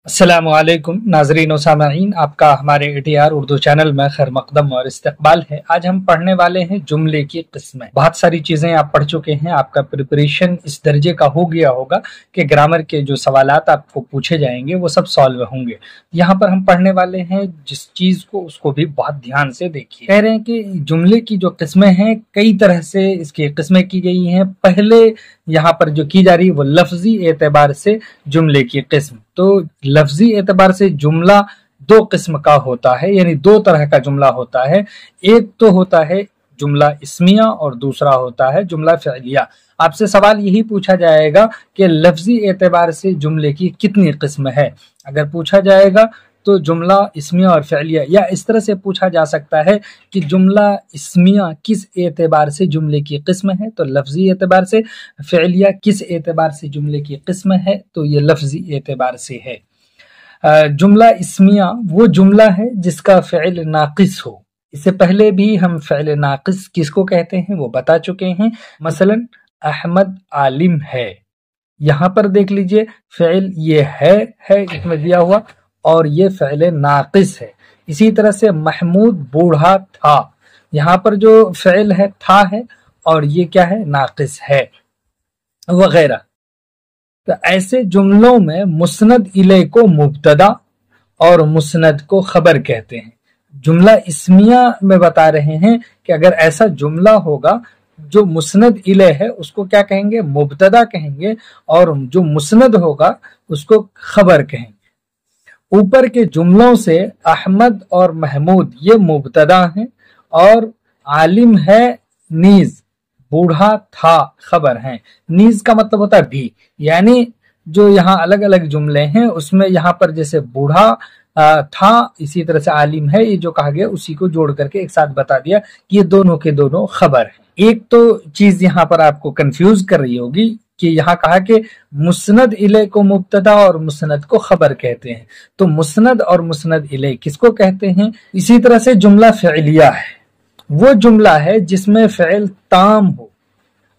अस्सलामुअलैकुम नाज़रीन व सामईन, आपका हमारे ATR उर्दू चैनल में खैर मकदम और इस्तकबाल है। आज हम पढ़ने वाले हैं जुमले की किस्में। बहुत सारी चीज़ें आप पढ़ चुके हैं, आपका प्रिपरेशन इस दर्जे का हो गया होगा कि ग्रामर के जो सवालात आपको पूछे जाएंगे वो सब सॉल्व होंगे। यहाँ पर हम पढ़ने वाले हैं जिस चीज़ को, उसको भी बहुत ध्यान से देखिए। कह रहे हैं कि जुमले की जो किस्में हैं, कई तरह से इसकी किस्में की गई हैं। पहले यहाँ पर जो की जा रही है वो लफ्जी एतबार से जुमले की किस्म। तो लफ्जी एतबार से जुमला दो किस्म का होता है, यानी दो तरह का जुमला होता है। एक तो होता है जुमला इस्मिया और दूसरा होता है जुमला फ़िअलिया। आपसे सवाल यही पूछा जाएगा कि लफ्जी एतबार से जुमले की कितनी किस्म है। अगर पूछा जाएगा तो जुमला इस्मिया और फ़िअलिया, या इस तरह से पूछा जा सकता है कि जुमला इस्मिया किस एतबार से जुमले की किस्म है, तो लफ्जी एतबार से। फ़िअलिया किस एतबार से जुमले की किस्म है, तो ये लफ्जी एतबार से है। जुमला इस्मिया वो जुमला है जिसका फ़िअल नाक़िस हो। इससे पहले भी हम फ़िअल नाक़िस किसको कहते हैं वो बता चुके हैं। मसलन अहमद आलिम है, यहाँ पर देख लीजिए फ़िअल ये है इसमें दिया हुआ और ये फ़िअल नाक़िस है। इसी तरह से महमूद बूढ़ा था, यहाँ पर जो फ़िअल है था है और ये क्या है, नाक़िस है, वगैरह। तो ऐसे जुमलों में मुस्नद इले को मुब्तदा और मुस्नद को खबर कहते हैं। जुमला इस्मिया में बता रहे हैं कि अगर ऐसा जुमला होगा जो मुस्नद इले है उसको क्या कहेंगे, मुब्तदा कहेंगे, और जो मुस्नद होगा उसको खबर कहेंगे। ऊपर के जुमलों से अहमद और महमूद ये मुब्तदा हैं और आलिम है नीज, बूढ़ा था खबर हैं। नीज का मतलब होता है भी, यानी जो यहाँ अलग अलग जुमले हैं उसमें यहाँ पर जैसे बूढ़ा था, इसी तरह से आलिम है, ये जो कहा गया उसी को जोड़ करके एक साथ बता दिया कि ये दोनों के दोनों खबर हैं। एक तो चीज यहाँ पर आपको कंफ्यूज कर रही होगी कि यहाँ कहा कि मुस्नद इले को मुब्तदा और मुस्नद को खबर कहते हैं, तो मुस्नद और मुस्नद इले किसको कहते हैं। इसी तरह से जुमला फ़िअलिया है, वो जुमला है जिसमें फ़िअल ताम हो।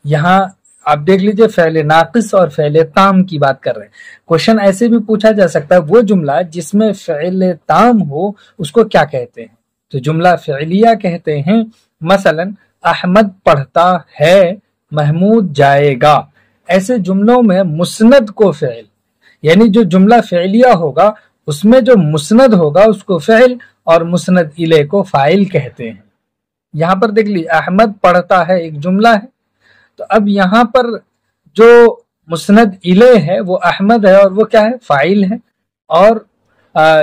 यहाँ आप देख लीजिए फ़िअल नाक़िस और फ़िअल ताम की बात कर रहे हैं। क्वेश्चन ऐसे भी पूछा जा सकता है वो जुमला जिसमें फ़िअल ताम हो उसको क्या कहते हैं, तो जुमला फ़िअलिया कहते हैं। मसलन अहमद पढ़ता है, महमूद जाएगा। ऐसे जुमलों में मुस्नद को फ़िअल, यानी जो जुमला फ़िअलिया होगा उसमें जो मुस्नद होगा उसको फ़िअल और मुस्नद इले को फ़ाइल कहते हैं। यहाँ पर देख लीजिए अहमद पढ़ता है एक जुमला है, तो अब यहाँ पर जो मुस्नद इले है वो अहमद है और वो क्या है, फ़ाइल है, और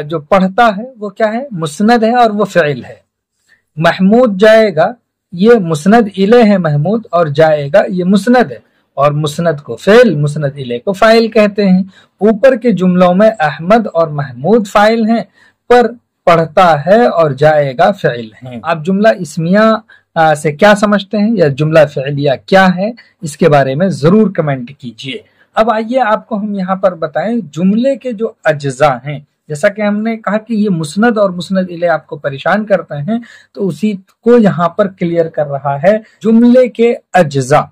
जो पढ़ता है वो क्या है, मुस्नद है और वो फ़िअल है। महमूद जाएगा, ये मुस्नद इले है महमूद, और जाएगा ये मुस्नद है, और मुस्नद को फ़िअल, मुस्नद इले को फ़ाइल कहते हैं। ऊपर के जुमलों में अहमद और महमूद फ़ाइल हैं, पर पढ़ता है और जाएगा फ़िअल हैं। आप जुमला इस्मिया से क्या समझते हैं या जुमला फ़िअलिया क्या है, इसके बारे में जरूर कमेंट कीजिए। अब आइए आपको हम यहाँ पर बताएं जुमले के जो अज्जा हैं। जैसा कि हमने कहा कि ये मुस्नद और मुस्नद इले आपको परेशान करते हैं, तो उसी को यहाँ पर क्लियर कर रहा है। जुमले के अज्जा,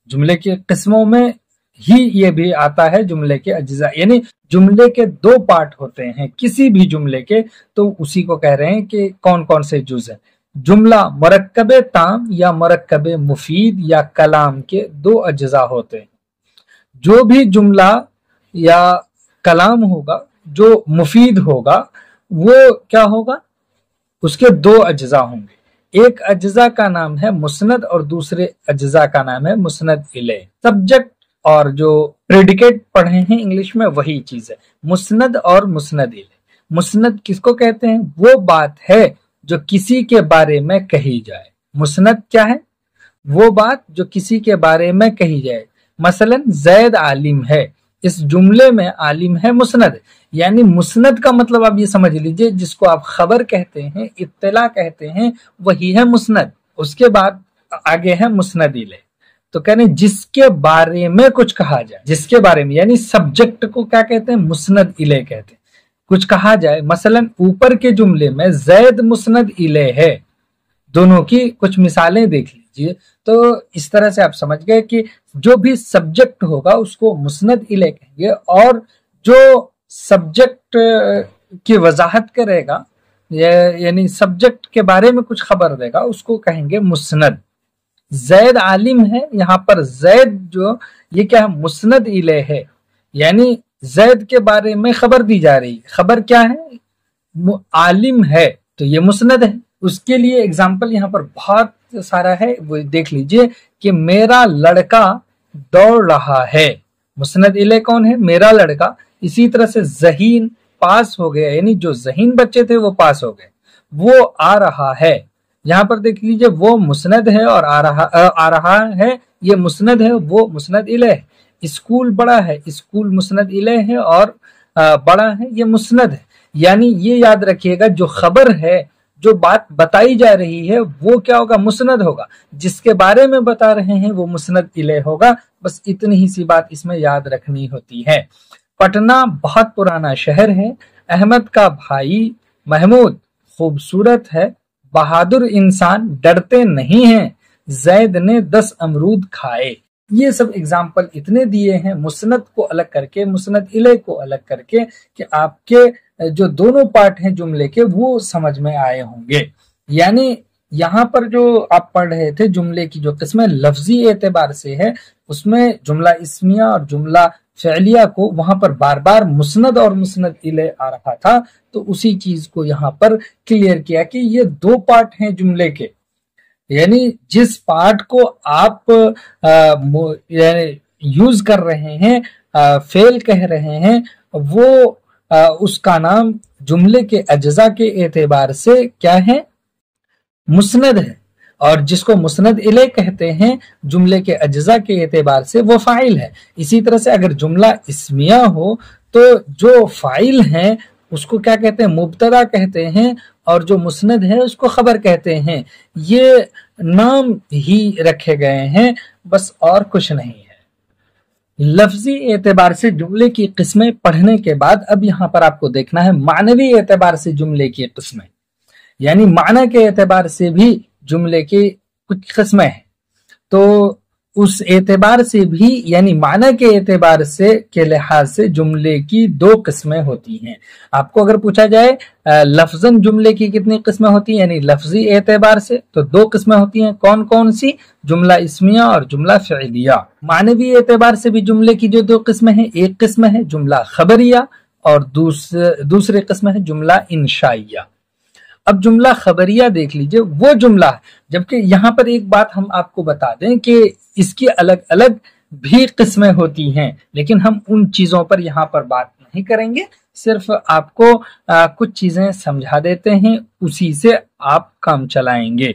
जुमले की किस्मों में ही ये भी आता है जुमले के अज्जा, यानी जुमले के दो पार्ट होते हैं किसी भी जुमले के, तो उसी को कह रहे हैं कि कौन कौन से जुज है। जुमला मुरक्कबे ताम या मुरक्कबे मुफीद या कलाम के दो अज्जा होते हैं। जो भी जुमला या कलाम होगा जो मुफीद होगा वो क्या होगा, उसके दो अज्जा होंगे। एक अज्जा का नाम है मुस्नद और दूसरे अज्जा का नाम है मुस्नद इले। सब्जेक्ट और जो प्रेडिकेट पढ़े हैं इंग्लिश में वही चीज है, मुस्नद और मुस्नद इले। मुस्नद किसको कहते हैं, वो बात है जो किसी के बारे में कही जाए। मुस्नद क्या है, वो बात जो किसी के बारे में कही जाए। मसलन जैद आलिम है, इस जुमले में आलिम है मुस्नद, यानी मुस्नद का मतलब आप ये समझ लीजिए जिसको आप खबर कहते हैं, इत्तला कहते हैं, वही है मुस्नद। उसके बाद आगे है मुस्नद इले। तो कहने जिसके बारे में कुछ कहा जाए, जिसके बारे में, यानी सब्जेक्ट को क्या कहते हैं, मुस्नद इले कहते हैं। कुछ कहा जाए, मसलन ऊपर के जुमले में जैद मुस्नद इले है, दोनों की कुछ मिसालें देख लीजिए। तो इस तरह से आप समझ गए कि जो भी सब्जेक्ट होगा उसको मुस्नद इले कहेंगे, और जो सब्जेक्ट की वजाहत करेगा, यानी सब्जेक्ट के बारे में कुछ खबर देगा, उसको कहेंगे मुस्नद। जैद आलिम है, यहाँ पर जैद जो ये क्या है, मुस्नद इले है, यानी जैद के बारे में खबर दी जा रही है। खबर क्या है, आलिम है, तो ये मुस्नद है। उसके लिए एग्जाम्पल यहाँ पर बहुत सारा है, वो देख लीजिए कि मेरा लड़का दौड़ रहा है, मुस्नद इले कौन है, मेरा लड़का। इसी तरह से जहीन पास हो गया, यानी जो जहीन बच्चे थे वो पास हो गए। वो आ रहा है, यहाँ पर देख लीजिए वो मुस्नद है और आ रहा है ये मुस्नद है, वो मुस्नद इले है। स्कूल बड़ा है, स्कूल मुस्नद इले है और बड़ा है, ये मुस्नद है। यानी ये याद रखिएगा, जो खबर है, जो बात बताई जा रही है, वो क्या होगा, मुस्नद होगा। जिसके बारे में बता रहे हैं वो मुस्नद इले होगा। बस इतनी ही सी बात इसमें याद रखनी होती है। पटना बहुत पुराना शहर है, अहमद का भाई महमूद खूबसूरत है, बहादुर इंसान डरते नहीं हैं, जैद ने 10 अमरूद खाए। ये सब एग्जाम्पल इतने दिए हैं मुस्नद को अलग करके, मुस्नद इले को अलग करके, कि आपके जो दोनों पार्ट हैं जुमले के वो समझ में आए होंगे। यानी यहाँ पर जो आप पढ़ रहे थे जुमले की जो किस्में लफ्जी एतबार से है, उसमें जुमला इस्मिया और जुमला फ़िलिया को वहां पर बार बार मुस्नद और मुस्नद इले आ रहा था, तो उसी चीज को यहाँ पर क्लियर किया कि ये दो पार्ट हैं जुमले के। यानी जिस पार्ट को आप यूज कर रहे हैं, फेल कह रहे हैं, वो उसका नाम जुमले के अज्जा के एतबार से क्या है, मुस्नद है। और जिसको मुस्नद इले कहते हैं जुमले के अज्जा के एतबार से, वो फाइल है। इसी तरह से अगर जुमला इस्मिया हो तो जो फाइल है उसको क्या कहते हैं, मुब्तदा कहते हैं, और जो मुस्नद है उसको खबर कहते हैं। ये नाम ही रखे गए हैं, बस और कुछ नहीं है। लफ्जी एतबार से जुमले की किस्में पढ़ने के बाद अब यहाँ पर आपको देखना है मानवी एतबार से जुमले की किस्में, यानी माना के एतबार से भी जुमले की कुछ किस्में हैं। तो उस एतबार से भी, यानी माना के एतबार से के लिहाज से जुमले की 2 किस्में होती हैं। आपको अगर पूछा जाए लफ्जन जुमले की कितनी किस्में होती हैं, यानी लफ्जी एतबार से, तो 2 किस्में होती हैं। कौन कौन सी, जुमला इस्मिया और जुमला फ़िलिया। मानवी एतबार से भी जुमले की जो 2 किस्में हैं, एक किस्म है जुमला खबरिया और दूसरे किस्म है जुमला इंशाइया। अब जुमला खबरिया देख लीजिए, वो जुमला है, जबकि यहाँ पर एक बात हम आपको बता दें कि इसकी अलग अलग भी किस्में होती हैं, लेकिन हम उन चीजों पर यहाँ पर बात नहीं करेंगे। सिर्फ आपको कुछ चीजें समझा देते हैं, उसी से आप काम चलाएंगे।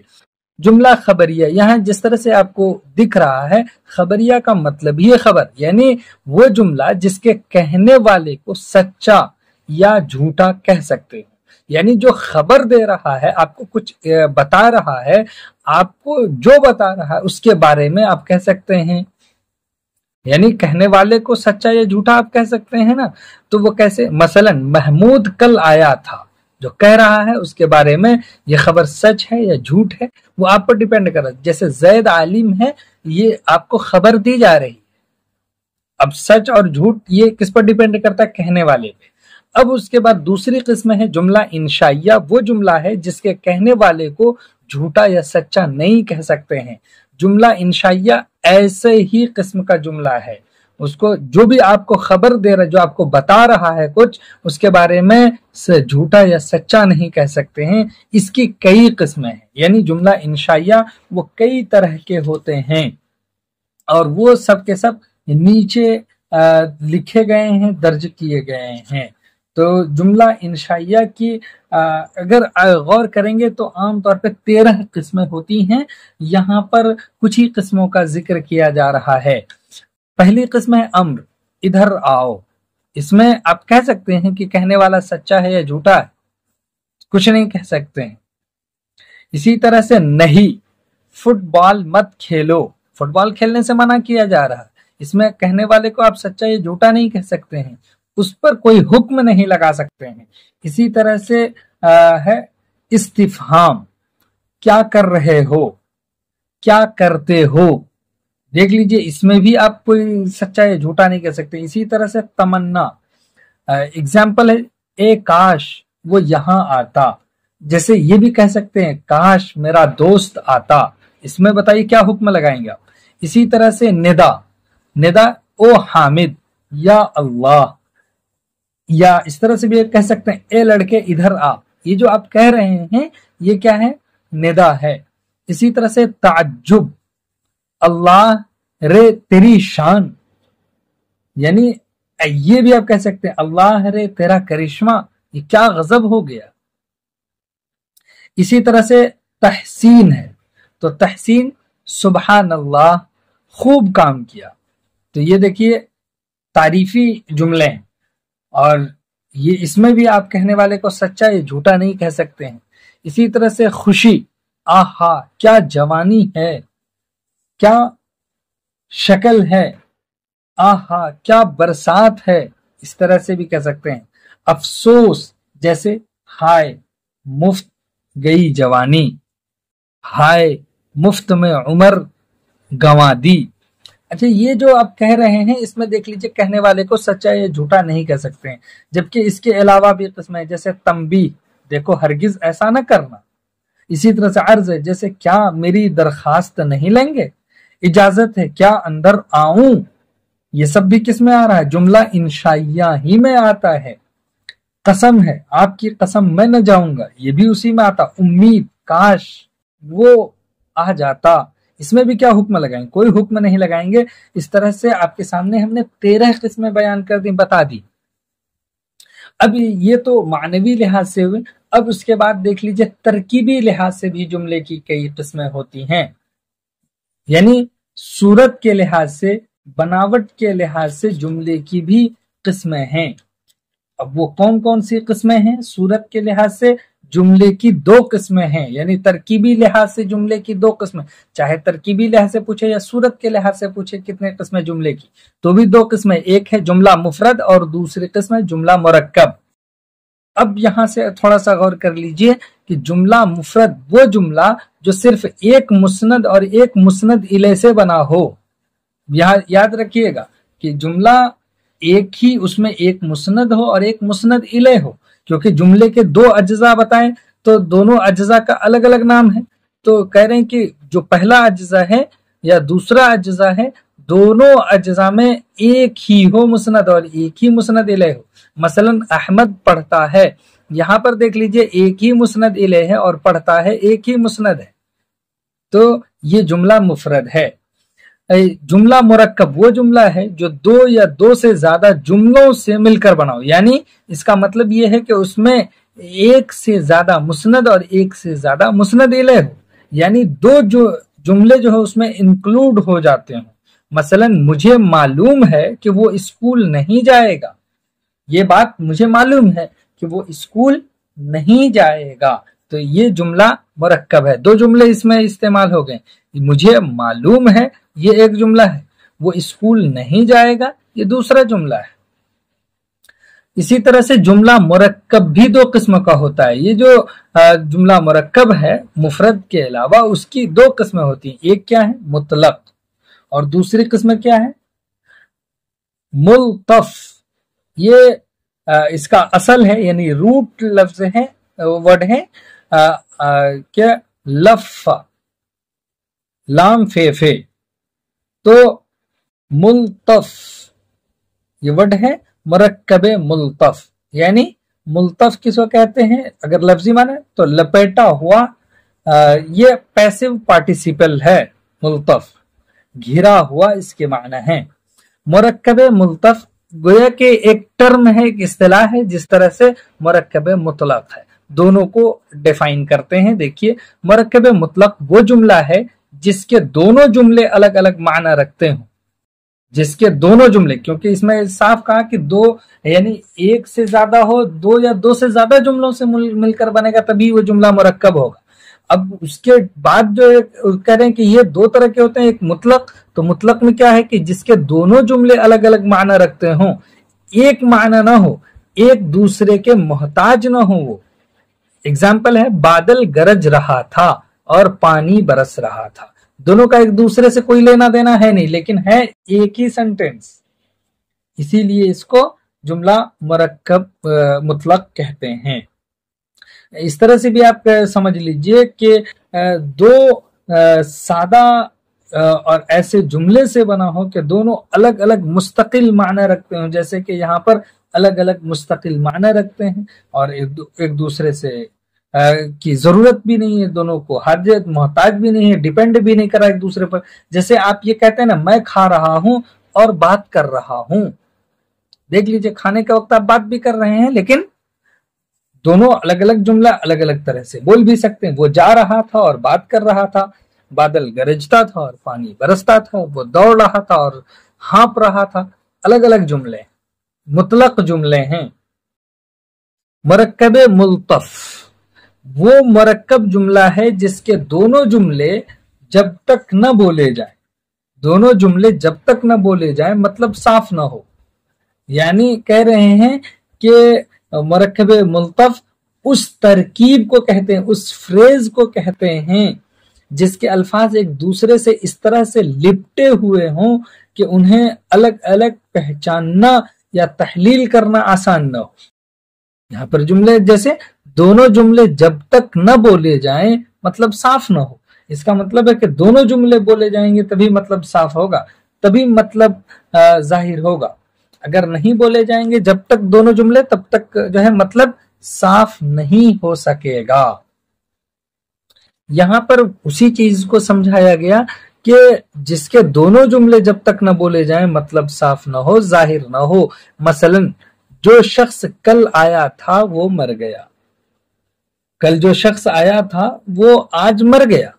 जुमला खबरिया, यहाँ जिस तरह से आपको दिख रहा है, खबरिया का मतलब ही है खबर, यानी वो जुमला जिसके कहने वाले को सच्चा या झूठा कह सकते हैं। यानी जो खबर दे रहा है, आपको कुछ बता रहा है, आपको जो बता रहा है उसके बारे में आप कह सकते हैं, यानी कहने वाले को सच्चा या झूठा आप कह सकते हैं ना। तो वो कैसे, मसलन महमूद कल आया था, जो कह रहा है उसके बारे में ये खबर सच है या झूठ है, वो आप पर डिपेंड कर रहा है। जैसे जैद आलिम है, ये आपको खबर दी जा रही है। अब सच और झूठ ये किस पर डिपेंड करता है, कहने वाले पे। अब उसके बाद दूसरी किस्म है जुमला इंशाइया, वो जुमला है जिसके कहने वाले को झूठा या सच्चा नहीं कह सकते हैं। जुमला इंशाइया ऐसे ही किस्म का जुमला है, उसको जो भी आपको खबर दे रहा है, जो आपको बता रहा है कुछ, उसके बारे में झूठा या सच्चा नहीं कह सकते हैं। इसकी कई किस्में हैं, यानी जुमला इंशाइया वो कई तरह के होते हैं, और वो सब के सब नीचे लिखे गए हैं, दर्ज किए गए हैं। तो जुमला इंशाइया की अगर गौर करेंगे तो आमतौर पे 13 किस्में होती हैं। यहाँ पर कुछ ही किस्मों का जिक्र किया जा रहा है। पहली किस्म है अम्र, इधर आओ। इसमें आप कह सकते हैं कि कहने वाला सच्चा है या झूठा है, कुछ नहीं कह सकते हैं। इसी तरह से नहीं, फुटबॉल मत खेलो, फुटबॉल खेलने से मना किया जा रहा है। इसमें कहने वाले को आप सच्चा या झूठा नहीं कह सकते हैं, उस पर कोई हुक्म नहीं लगा सकते हैं। इसी तरह से है इस्तिफहाम, क्या कर रहे हो, क्या करते हो, देख लीजिए इसमें भी आप कोई सच्चा या झूठा नहीं कह सकते। इसी तरह से तमन्ना, एग्जाम्पल है ए काश वो यहाँ आता, जैसे ये भी कह सकते हैं काश मेरा दोस्त आता। इसमें बताइए क्या हुक्म लगाएंगे आप। इसी तरह से निदा, निदा ओ हामिद या अल्लाह, या इस तरह से भी कह सकते हैं ए लड़के इधर आ। ये जो आप कह रहे हैं ये क्या है, निदा है। इसी तरह से ताज्जुब, अल्लाह रे तेरी शान, यानी ये भी आप कह सकते हैं अल्लाह रे तेरा करिश्मा, ये क्या गजब हो गया। इसी तरह से तहसीन है, तो तहसीन सुबहान अल्लाह, खूब काम किया। तो ये देखिए तारीफी जुमले हैं, और ये इसमें भी आप कहने वाले को सच्चा या झूठा नहीं कह सकते हैं। इसी तरह से खुशी, आहा क्या जवानी है, क्या शक्ल है, आहा क्या बरसात है, इस तरह से भी कह सकते हैं। अफसोस, जैसे हाय मुफ्त गई जवानी, हाय मुफ्त में उम्र गंवा दी। अच्छा, ये जो आप कह रहे हैं इसमें देख लीजिए कहने वाले को सच्चा या झूठा नहीं कह सकते हैं। जबकि इसके अलावा भी किस्म है, जैसे तंबी, देखो हरगिज ऐसा ना करना। इसी तरह से अर्ज है, जैसे क्या मेरी दरखास्त नहीं लेंगे, इजाजत है क्या अंदर आऊं, ये सब भी किस में आ रहा है, जुमला इंशाइया ही में आता है। कसम है आपकी कसम मैं न जाऊंगा, ये भी उसी में आता। उम्मीद, काश वो आ जाता, इसमें भी क्या हुक्म लगाएंगे, कोई हुक्म नहीं लगाएंगे। इस तरह से आपके सामने हमने 13 किस्में बयान कर दी, बता दी। अब ये तो मानवी लिहाज से हुए। अब उसके बाद देख लीजिए तरकीबी लिहाज से भी जुमले की कई किस्में होती हैं, यानी सूरत के लिहाज से, बनावट के लिहाज से जुमले की भी किस्में हैं। अब वो कौन कौन सी किस्में हैं? सूरत के लिहाज से जुमले की 2 किस्में हैं, यानी तरकीबी लिहाज से जुमले की 2 किस्में। चाहे तरकीबी लिहाज से पूछे या सूरत के लिहाज से पूछे कितने किस्में जुमले की, तो भी 2 किस्में। एक है जुमला मुफरद और दूसरी किस्म है जुमला मुरक्कब। अब यहां से थोड़ा सा गौर कर लीजिए कि जुमला मुफरद वो जुमला जो सिर्फ एक मुस्नद और एक मुस्नद इले से बना हो। यहां याद रखिएगा कि जुमला एक ही, उसमें एक मुस्नद हो और एक मुस्नद इले हो, क्योंकि जुमले के 2 अज्जा बताएं तो दोनों अज्जा का अलग अलग नाम है। तो कह रहे हैं कि जो पहला अज्जा है या दूसरा अज्जा है, दोनों अज्जा में एक ही हो मुस्नद और एक ही मुस्नद इले हो। मसलन अहमद पढ़ता है, यहां पर देख लीजिए एक ही मुस्नद इले है और पढ़ता है एक ही मुस्नद है, तो ये जुमला मुफरद है। जुमला मुरक्कब वो जुमला है जो 2 या 2 से ज्यादा जुमलों से मिलकर बना हो, यानी इसका मतलब ये है कि उसमें एक से ज्यादा मुस्नद और एक से ज्यादा मुस्नद इले हो, यानी 2 जो जुमले जो है उसमें इंक्लूड हो जाते हैं। मसलन मुझे मालूम है कि वो स्कूल नहीं जाएगा, ये बात मुझे मालूम है कि वो स्कूल नहीं जाएगा, तो ये जुमला मुरक्कब है। 2 जुमले इसमें इस्तेमाल हो गए, मुझे मालूम है ये एक जुमला है, वो स्कूल नहीं जाएगा ये दूसरा जुमला है। इसी तरह से जुमला मुरक्कब भी 2 किस्म का होता है। ये जो जुमला मुरक्कब है मुफरद के अलावा उसकी 2 किस्में होती हैं। एक क्या है, मुतलक, और दूसरी किस्म क्या है, मुल्तफ। ये इसका असल है, यानी रूट लफ्ज है, वर्ड है क्या, लफ़ा, लाम फे, तो मुल्तफ ये वर्ड है मुरक्कब मुल्तफ। यानी मुल्तफ किसको कहते हैं अगर लफ्जी माने तो लपेटा हुआ, ये पैसिव पार्टिसिपल है। मुल्तफ घिरा हुआ इसके माना है। मुरक्कब मुल्तफ गोया के एक टर्म है, एक इस्तिलाह है, जिस तरह से मुरक्कब मुतलक है। दोनों को डिफाइन करते हैं। देखिए मुरक्कब मुतलक वो जुमला है जिसके दोनों जुमले अलग अलग माना रखते हो, जिसके दोनों जुमले, क्योंकि इसमें साफ कहा कि 2 यानी एक से ज्यादा हो, 2 या 2 से ज्यादा जुमलों से मिलकर बनेगा तभी वो जुमला मुरक्कब होगा। अब उसके बाद जो कह रहे हैं कि ये 2 तरह के होते हैं, एक मुतलक, तो मुतलक में क्या है कि जिसके दोनों जुमले अलग अलग माना रखते हो, एक माना ना हो, एक दूसरे के मोहताज ना हो। वो एग्जाम्पल है बादल गरज रहा था और पानी बरस रहा था, दोनों का एक दूसरे से कोई लेना देना है नहीं, लेकिन है एक ही सेंटेंस, इसीलिए इसको जुमला मुरक्कब मुतलक कहते हैं। इस तरह से भी आप समझ लीजिए कि दो सादा और ऐसे जुमले से बना हो कि दोनों अलग अलग मुस्तकिल माना रखते हो, जैसे कि यहाँ पर अलग अलग मुस्तकिल माना रखते हैं और एक दूसरे से की जरूरत भी नहीं है, दोनों को हाजत मोहताज भी नहीं है, डिपेंड भी नहीं करा एक दूसरे पर। जैसे आप ये कहते हैं ना, मैं खा रहा हूं और बात कर रहा हूं। देख लीजिए, खाने के वक्त आप बात भी कर रहे हैं, लेकिन दोनों अलग अलग जुमला अलग अलग तरह से बोल भी सकते हैं। वो जा रहा था और बात कर रहा था, बादल गरजता था और पानी बरसता था, वो दौड़ रहा था और हाँप रहा था। अलग अलग जुमले, मुतलक जुमले हैं। मुरक्कब मुल्तफ वो मुरक्कब जुमला है जिसके दोनों जुमले जब तक न बोले जाए, दोनों जुमले जब तक न बोले जाए मतलब साफ न हो। यानी कह रहे हैं कि मुरक्कब मुल्तफ उस तरकीब को कहते हैं, उस फ्रेज को कहते हैं जिसके अल्फाज एक दूसरे से इस तरह से लिपटे हुए हों कि उन्हें अलग अलग पहचानना या तहलील करना आसान न हो। यहाँ पर जुमले जैसे दोनों जुमले जब तक न बोले जाएं मतलब साफ न हो। इसका मतलब है कि दोनों जुमले बोले जाएंगे तभी मतलब साफ होगा, तभी मतलब जाहिर होगा। अगर नहीं बोले जाएंगे जब तक दोनों जुमले, तब तक जो है मतलब साफ नहीं हो सकेगा। यहाँ पर उसी चीज को समझाया गया कि जिसके दोनों जुमले जब तक न बोले जाएं मतलब साफ न हो, जाहिर न हो। मसलन, जो शख्स कल आया था वो मर गया। कल जो शख्स आया था वो आज मर गया।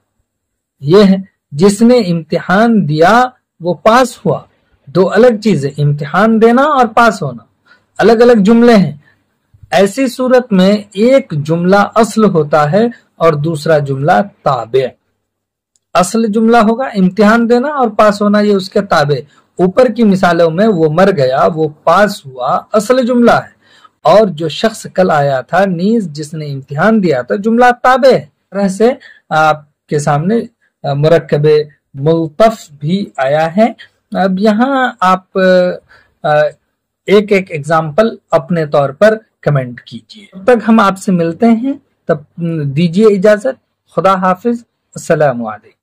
ये है जिसने इम्तिहान दिया वो पास हुआ। दो अलग चीजें, इम्तिहान देना और पास होना, अलग अलग जुमले हैं। ऐसी सूरत में एक जुमला असल होता है और दूसरा जुमला ताबे। असल जुमला होगा इम्तिहान देना और पास होना, ये उसके ताबे। ऊपर की मिसालों में वो मर गया, वो पास हुआ, असल जुमला है। और जो शख्स कल आया था नीज जिसने इम्तिहान दिया था, जुमला ताबे है। तरह से आपके सामने मुरक्कब मुल्तफ भी आया है। अब यहाँ आप एक एक एग्जाम्पल अपने तौर पर कमेंट कीजिए। तब तक हम आपसे मिलते हैं, तब दीजिए इजाजत। खुदा हाफिज। अस्सलामु अलैकुम।